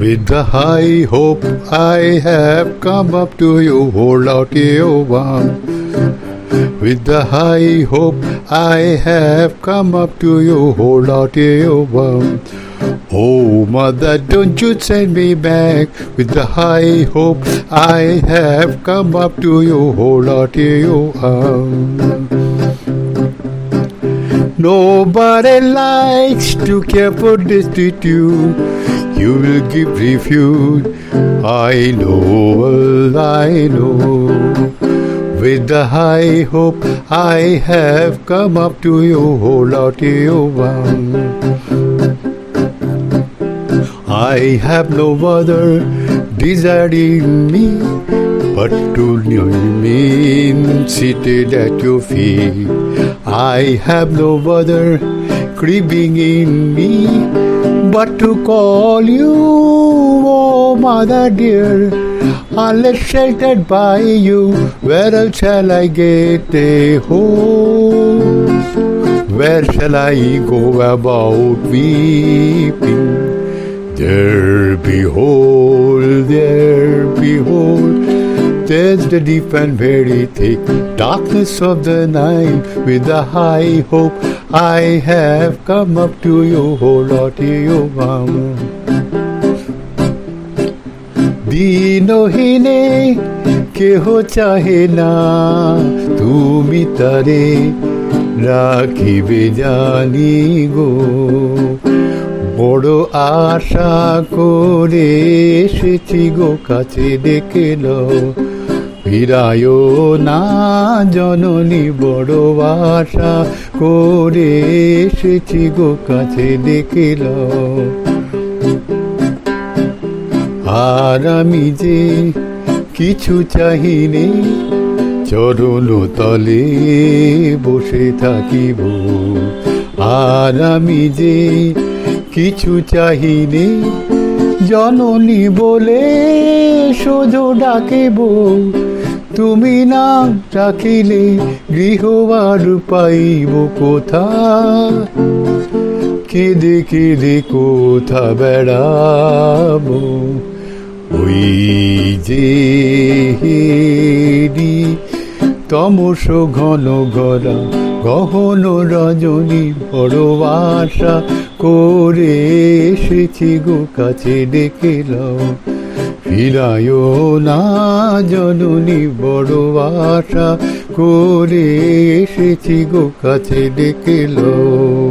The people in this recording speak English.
With the high hope I have come up to you, hold out your arm. With the high hope I have come up to you, hold out your arm. Oh, mother, don't you send me back. With the high hope I have come up to you, hold out your arm. Nobody likes to care for destitute. You will give refuge. I know. With the high hope I have come up to you, hold out your arm. I have no other desire in me but to remain seated at your feet. I have no other craving in me but to call you, oh mother dear. Unless sheltered by you, where else shall I get a home? Where shall I go about weeping? There behold, there's the deep and very thick darkness of the night. With the high hope I have come up to you, hold out your arm. দিনহীনে কেহ চাহে না, তুমি তারে রাখিবে জানি গো। বড় আশা করে এসেছি গো, কাছে ডেকে লও, ফিরায় না জননী। বড় আশা করে এসেছি গো, কাছে ডেকে লও। আর আমি যে কিছু চাহিনে, চরণ তলে বসে থাকিব। আর আমি যে কিছু চাহিনে, জননী বলে শুধু ডাকিব। তুমি না ডাকিলে গৃহ আর পাইব কোথা? কেঁদে কেঁদে কোথা বেড়াবো? ওই যে হেরি তমস ঘন গলা গহন রজনী। বড় আশা করে এসেছি গো, কাছে ডেকে লও, ফিরায় না জননী। বড় আশা করে এসেছি গো, কাছে ডেকে লও।